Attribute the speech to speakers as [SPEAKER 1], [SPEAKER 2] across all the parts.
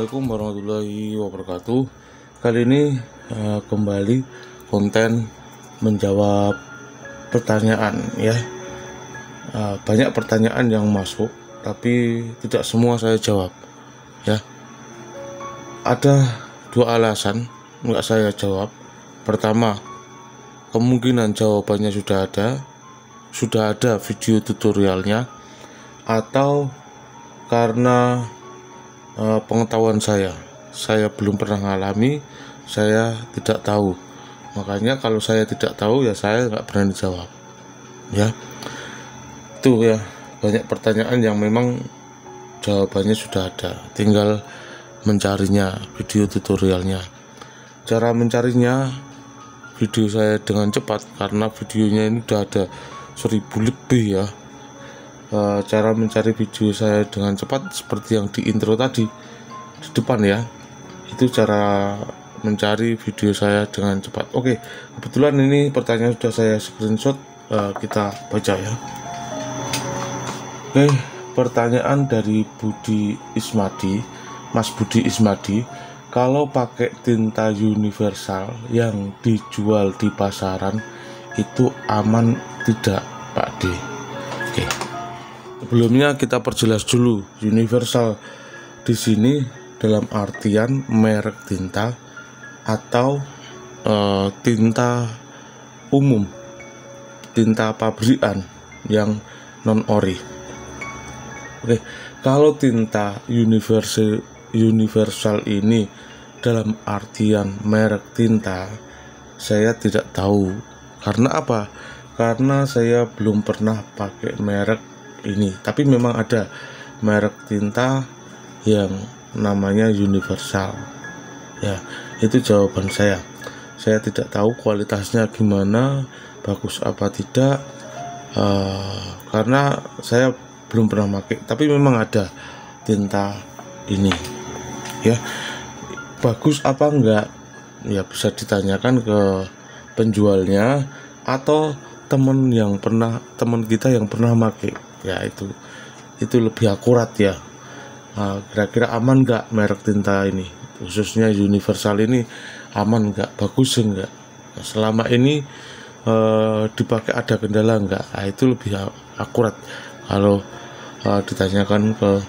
[SPEAKER 1] Assalamualaikum warahmatullahi wabarakatuh. Kali ini kembali konten menjawab pertanyaan ya. Banyak pertanyaan yang masuk, tapi tidak semua saya jawab ya. Ada dua alasan nggak saya jawab. Pertama, kemungkinan jawabannya sudah ada video tutorialnya, atau karena pengetahuan saya belum pernah mengalami, saya tidak tahu. Makanya kalau saya tidak tahu ya saya nggak berani jawab ya. Itu ya, banyak pertanyaan yang memang jawabannya sudah ada, tinggal mencarinya, video tutorialnya. Cara mencarinya, video saya dengan cepat karena videonya ini udah ada 1000 lebih ya. Cara mencari video saya dengan cepat seperti yang di intro tadi di depan ya, itu cara mencari video saya dengan cepat. Oke, kebetulan ini pertanyaan sudah saya screenshot, kita baca ya. Oke, pertanyaan dari Mas Budi Ismadi, kalau pakai tinta universal yang dijual di pasaran itu aman tidak, Pak D? Oke. Sebelumnya kita perjelas dulu, universal di sini dalam artian merek tinta atau tinta umum, tinta pabrikan yang non ori. Oke, kalau tinta universal ini dalam artian merek tinta, saya tidak tahu. Karena apa? Karena saya belum pernah pakai merek ini, tapi memang ada merek tinta yang namanya universal ya. Itu jawaban saya tidak tahu kualitasnya gimana, bagus apa tidak, karena saya belum pernah pakai. Tapi memang ada tinta ini ya. Bagus apa enggak ya, bisa ditanyakan ke penjualnya atau teman kita yang pernah pakai ya. Itu lebih akurat ya. Kira-kira aman nggak merek tinta ini, khususnya universal ini, aman nggak, bagus nggak, selama ini dipakai ada kendala nggak? Itu lebih akurat kalau ditanyakan ke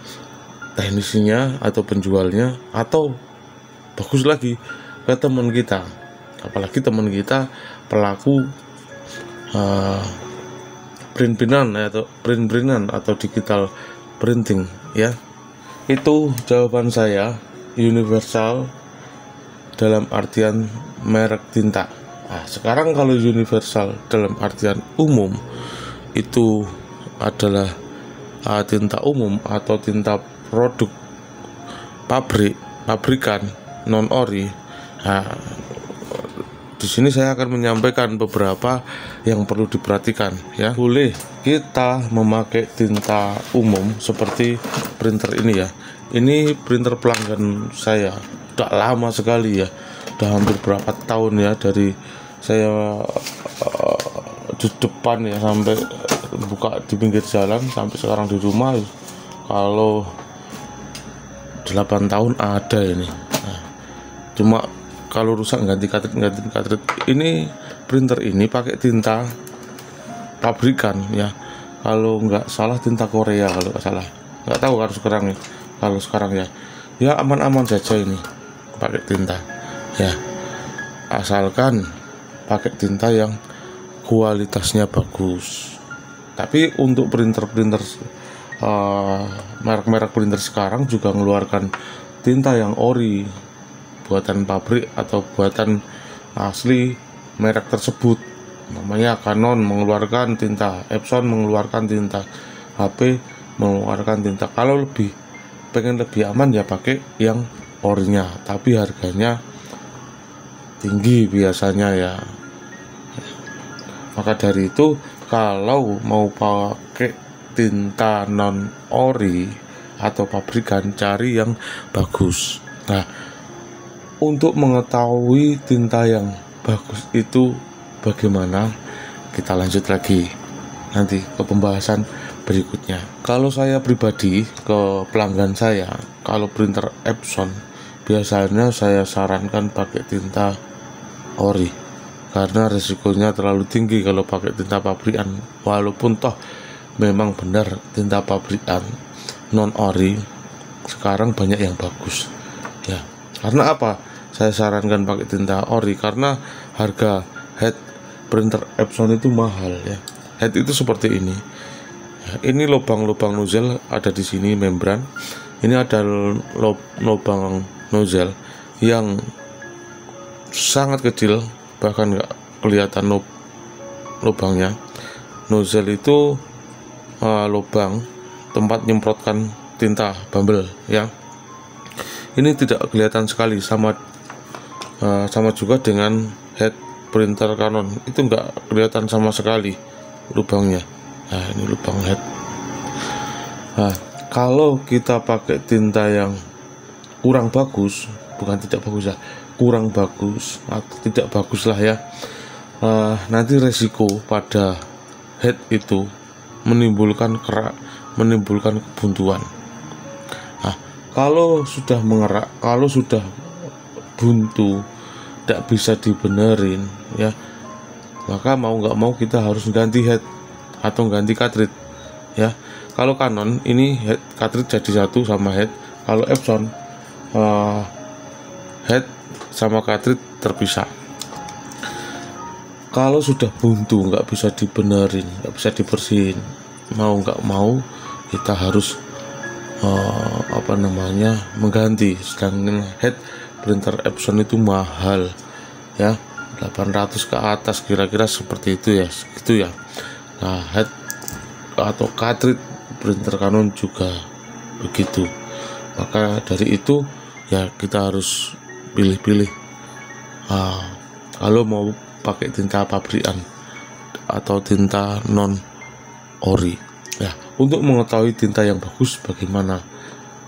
[SPEAKER 1] teknisinya atau penjualnya, atau bagus lagi ke teman kita, apalagi teman kita pelaku print-printan atau digital printing ya. Itu jawaban saya, universal dalam artian merek tinta. Nah, sekarang kalau universal dalam artian umum, itu adalah tinta umum atau tinta produk pabrikan non ori. Nah, di sini saya akan menyampaikan beberapa yang perlu diperhatikan ya. Boleh kita memakai tinta umum seperti printer ini ya. Ini printer pelanggan saya, udah lama sekali ya, udah hampir berapa tahun ya, dari saya di depan ya sampai buka di pinggir jalan sampai sekarang di rumah. Kalau 8 tahun ada ini. Nah, cuma kalau rusak ganti cartridge. Ini printer ini pakai tinta pabrikan ya. Kalau nggak salah tinta Korea, kalau nggak salah. Nggak tahu kalau sekarang ya. Ya aman-aman saja ini pakai tinta ya. Asalkan pakai tinta yang kualitasnya bagus. Tapi untuk merek-merek printer sekarang juga mengeluarkan tinta yang ori, buatan pabrik atau buatan asli merek tersebut. Namanya Canon mengeluarkan tinta, Epson mengeluarkan tinta, HP mengeluarkan tinta. Kalau pengen lebih aman ya pakai yang orinya, tapi harganya tinggi biasanya ya. Maka dari itu, kalau mau pakai tinta non ori atau pabrikan, cari yang bagus. Nah, untuk mengetahui tinta yang bagus itu bagaimana, kita lanjut lagi nanti ke pembahasan berikutnya. Kalau saya pribadi ke pelanggan saya, kalau printer Epson biasanya saya sarankan pakai tinta ori, karena resikonya terlalu tinggi kalau pakai tinta pabrikan. Walaupun toh memang benar tinta pabrikan non ori sekarang banyak yang bagus ya. Karena apa saya sarankan pakai tinta ori? Karena harga head printer Epson itu mahal ya. Head itu seperti ini ya, ini lubang-lubang nozzle ada di sini, membran ini ada lubang nozzle yang sangat kecil, bahkan nggak kelihatan lubangnya. Nozzle itu lubang tempat nyemprotkan tinta bumble ya. Ini tidak kelihatan sekali, sama juga dengan head printer Canon, itu nggak kelihatan sama sekali lubangnya. Nah, ini lubang head. Nah, kalau kita pakai tinta yang kurang bagus, bukan tidak bagus ya, kurang bagus atau tidak bagus lah ya, nanti resiko pada head itu menimbulkan kerak, menimbulkan kebuntuan. Nah, kalau sudah mengerak, kalau sudah buntu, tidak bisa dibenerin ya, maka mau nggak mau kita harus ganti head atau ganti cartridge ya. Kalau Canon ini head cartridge jadi satu sama head, kalau Epson head sama cartridge terpisah. Kalau sudah buntu, nggak bisa dibenerin, nggak bisa dibersihin, mau nggak mau kita harus mengganti. Sedangkan head printer Epson itu mahal ya, 800 ke atas kira-kira seperti itu ya, gitu ya. Nah, head atau cartridge printer Canon juga begitu. Maka dari itu ya kita harus pilih-pilih kalau mau pakai tinta pabrikan atau tinta non ori ya. Untuk mengetahui tinta yang bagus bagaimana,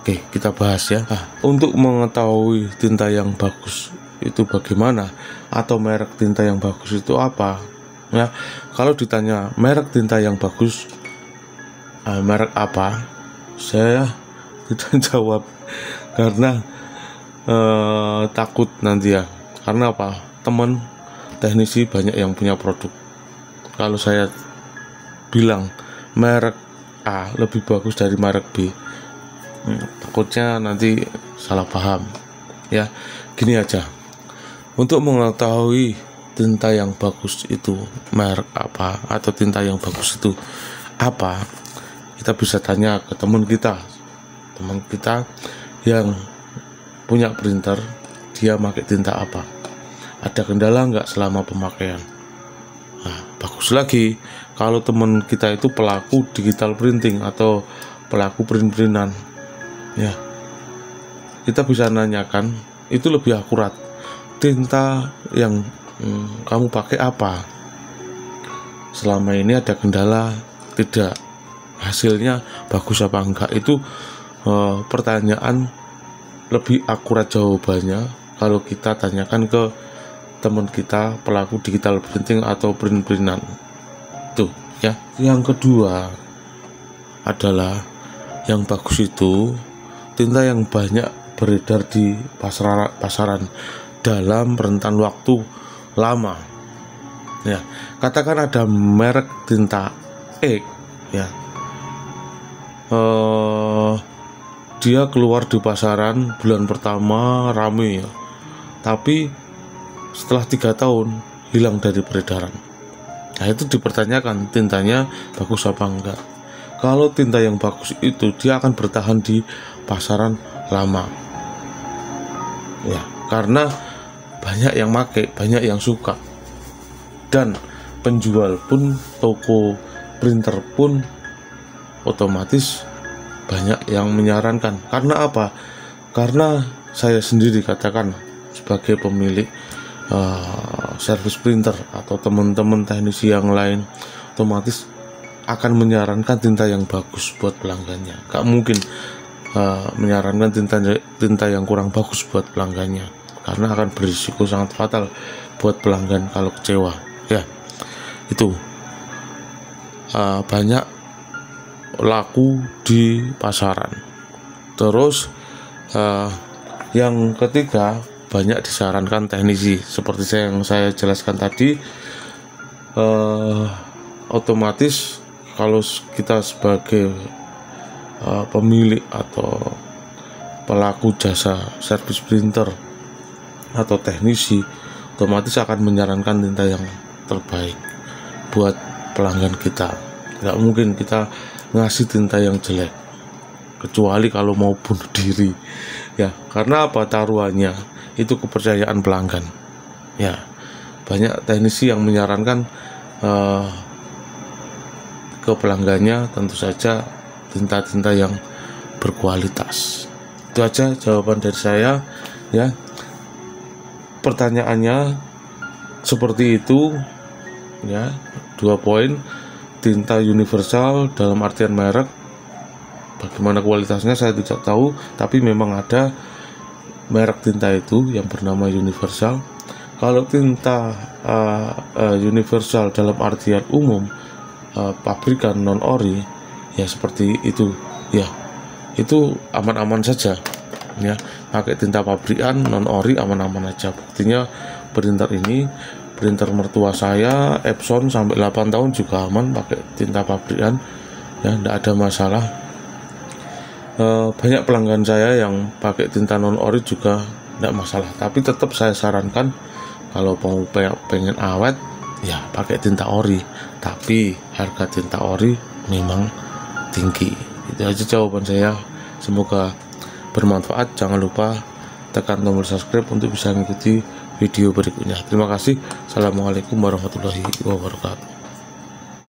[SPEAKER 1] oke kita bahas ya. Untuk mengetahui tinta yang bagus itu bagaimana, atau merek tinta yang bagus itu apa ya. Kalau ditanya merek tinta yang bagus, merek apa, saya tidak jawab karena takut nanti ya. Karena apa, teman teknisi banyak yang punya produk. Kalau saya bilang merek A lebih bagus dari merek B, takutnya nanti salah paham ya. Gini aja, untuk mengetahui tinta yang bagus itu merek apa atau tinta yang bagus itu apa, kita bisa tanya ke teman kita yang punya printer, dia pakai tinta apa, ada kendala nggak selama pemakaian. Nah, bagus lagi kalau teman kita itu pelaku digital printing atau pelaku print-printan ya, kita bisa nanyakan, itu lebih akurat, tinta yang kamu pakai apa, selama ini ada kendala tidak, hasilnya bagus apa enggak. Itu pertanyaan lebih akurat jawabannya kalau kita tanyakan ke teman kita pelaku digital printing atau print-printan tuh ya. Yang kedua adalah yang bagus itu tinta yang banyak beredar di pasaran dalam rentan waktu lama ya. Katakan ada merek tinta X ya, dia keluar di pasaran bulan pertama rame ya, tapi setelah 3 tahun hilang dari peredaran. Nah, itu dipertanyakan tintanya bagus apa enggak. Kalau tinta yang bagus itu dia akan bertahan di pasaran lama ya, karena banyak yang pakai, banyak yang suka, dan penjual pun, toko printer pun otomatis banyak yang menyarankan. Karena apa? Karena saya sendiri katakan sebagai pemilik service printer atau teman-teman teknisi yang lain otomatis akan menyarankan tinta yang bagus buat pelanggannya. Gak mungkin menyarankan tinta yang kurang bagus buat pelanggannya, karena akan berisiko sangat fatal buat pelanggan kalau kecewa ya. Itu banyak laku di pasaran. Terus yang ketiga, banyak disarankan teknisi seperti yang saya jelaskan tadi. Otomatis kalau kita sebagai pemilik atau pelaku jasa servis printer atau teknisi, otomatis akan menyarankan tinta yang terbaik buat pelanggan kita. Nggak mungkin kita ngasih tinta yang jelek, kecuali kalau mau bunuh diri ya. Karena apa? Taruhannya itu kepercayaan pelanggan ya. Banyak teknisi yang menyarankan ke pelanggannya tentu saja tinta-tinta yang berkualitas. Itu aja jawaban dari saya ya. Pertanyaannya seperti itu ya. 2 poin, tinta universal dalam artian merek, bagaimana kualitasnya saya tidak tahu, tapi memang ada merek tinta itu yang bernama universal. Kalau tinta universal dalam artian umum, pabrikan non ori ya, seperti itu ya, itu aman-aman saja ya. Pakai tinta pabrikan non ori aman-aman aja. Buktinya printer ini, printer mertua saya Epson sampai 8 tahun juga aman pakai tinta pabrikan ya, tidak ada masalah. Banyak pelanggan saya yang pakai tinta non ori juga tidak masalah, tapi tetap saya sarankan kalau mau pengen awet ya pakai tinta ori, tapi harga tinta ori memang tinggi. Itu aja jawaban saya, semoga bermanfaat. Jangan lupa tekan tombol subscribe untuk bisa mengikuti video berikutnya. Terima kasih. Assalamualaikum warahmatullahi wabarakatuh.